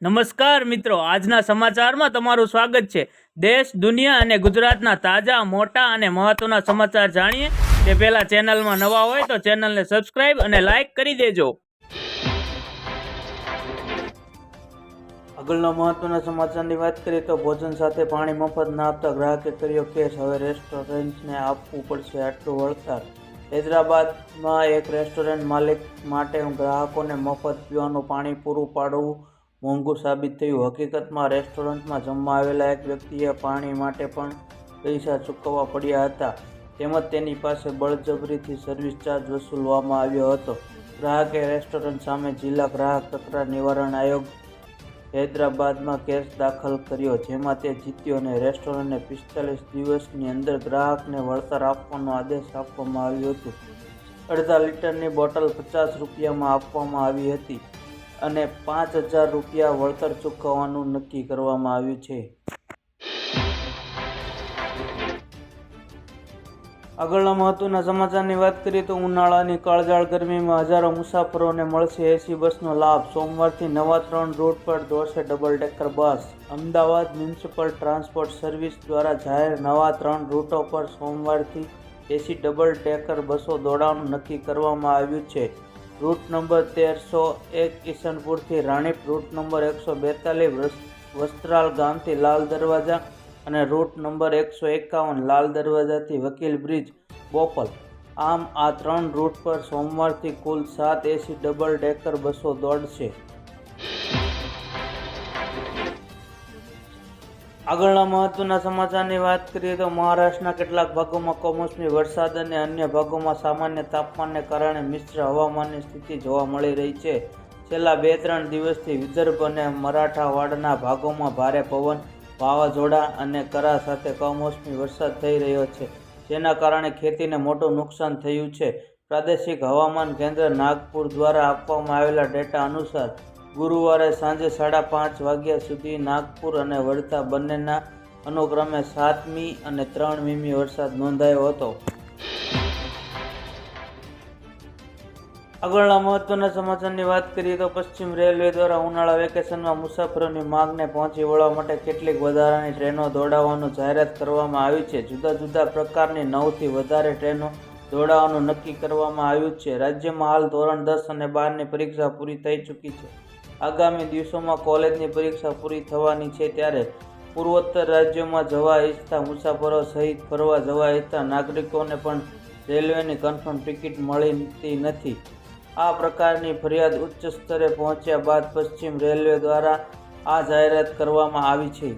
નમસ્કાર મિત્રો, આજના સમાચારમાં તમારું સ્વાગત છે। દેશ, દુનિયા અને ગુજરાતના તાજા, મોટા અને મહત્વના સમાચાર જાણીએ તે પહેલા ચેનલમાં નવા હોય તો ચેનલને સબસ્ક્રાઇબ અને લાઇક કરી દેજો। આગળના મહત્વના સમાચારની વાત કરીએ તો ભોજન સાથે પાણી મફત ના આપતા ગ્રાહકે કર્યો કેસ। હવે રેસ્ટોરન્ટને આપવું પડશે આટલું વળતર। હૈદરાબાદમાં એક રેસ્ટોરન્ટ માલિક માટે ગ્રાહકોને મફત પીવાનું પાણી પૂરું પાડવું મોંઘું સાબિત થયું। હકીકતમાં રેસ્ટોરન્ટમાં જમવા આવેલા એક વ્યક્તિએ પાણી માટે પણ પૈસા ચૂકવવા પડ્યા હતા, તેમજ તેની પાસે બળજબરીથી સર્વિસ ચાર્જ વસૂલવામાં આવ્યો હતો। ગ્રાહકે રેસ્ટોરન્ટ સામે જિલ્લા ગ્રાહક તકરાર નિવારણ આયોગ હૈદરાબાદમાં કેસ દાખલ કર્યો, જેમાં તે જીત્યો અને રેસ્ટોરન્ટને 45 દિવસની અંદર ગ્રાહકને વળતર આપવાનો આદેશ આપવામાં આવ્યો હતો। અડધા લીટરની બોટલ 50 રૂપિયામાં આપવામાં આવી હતી અને 5000 રૂપિયા વળતર ચૂકવવાનું નક્કી કરવામાં આવ્યું છે। આગળના મહત્વના સમાચારની વાત કરીએ તો ઉનાળાની કાળઝાળ ગરમીમાં હજારો મુસાફરોને મળશે એસી બસનો લાભ। સોમવારથી નવા 3 રૂટ પર દોડશે ડબલ ડેકર બસ। અમદાવાદ મ્યુનિસિપલ ટ્રાન્સપોર્ટ સર્વિસ દ્વારા જાહેર નવા 3 રૂટો પર સોમવારથી એસી ડબલ ડેકર બસો દોડાવવાનું નક્કી કરવામાં આવ્યું છે। રૂટ નંબર 1301 કિશનપુરથી રાણીપ, રૂટ નંબર 142 વસ્ત્રાલ ગામથી લાલ દરવાજા અને રૂટ નંબર 151 લાલ દરવાજાથી વકીલ બ્રિજ, બોપલ। આમ આ 3 રૂટ પર સોમવારથી કુલ 7 એસી ડબલ ડેકર બસો દોડશે। આગળના મહત્વના સમાચારની વાત કરીએ તો મહારાષ્ટ્રના કેટલાક ભાગોમાં કમોસમી વરસાદ અને અન્ય ભાગોમાં સામાન્ય તાપમાનને કારણે મિશ્ર હવામાનની સ્થિતિ જોવા મળી રહી છે। છેલ્લા 2-3 દિવસથી વિદર્ભ અને મરાઠાવાડના ભાગોમાં ભારે પવન, વાવાઝોડા અને કરા સાથે કમોસમી વરસાદ થઈ રહ્યો છે, જેના કારણે ખેતીને મોટું નુકસાન થયું છે। પ્રાદેશિક હવામાન કેન્દ્ર નાગપુર દ્વારા આપવામાં આવેલા ડેટા અનુસાર ગુરુવારે સાંજે 5:30 વાગ્યા સુધી નાગપુર અને વર્ધા બંનેના અનુક્રમે 7 મી અને 3 મીમી વરસાદ નોંધાયો હતો। આગળના મહત્વના સમાચારની વાત કરીએ તો પશ્ચિમ રેલવે દ્વારા ઉનાળા વેકેશનમાં મુસાફરોની માંગને પહોંચી વળવા માટે કેટલીક વધારાની ટ્રેનો દોડાવવાનું જાહેરાત કરવામાં આવી છે। જુદા જુદા પ્રકારની 9થી વધારે ટ્રેનો દોડાવવાનું નક્કી કરવામાં આવ્યું છે। રાજ્યમાં હાલ ધોરણ 10 અને 12ની પરીક્ષા પૂરી થઈ ચૂકી છે। આગામી દિવસોમાં કોલેજની પરીક્ષા પૂરી થવાની છે, ત્યારે પૂર્વોત્તર રાજ્યોમાં જવા ઈચ્છતા મુસાફરો સહિત ફરવા જવા ઈચ્છતા નાગરિકોને પણ રેલવેની કન્ફર્મ ટિકિટ મળતી નથી। આ પ્રકારની ફરિયાદ ઉચ્ચ સ્તરે પહોંચ્યા બાદ પશ્ચિમ રેલવે દ્વારા આ જાહેરાત કરવામાં આવી છે।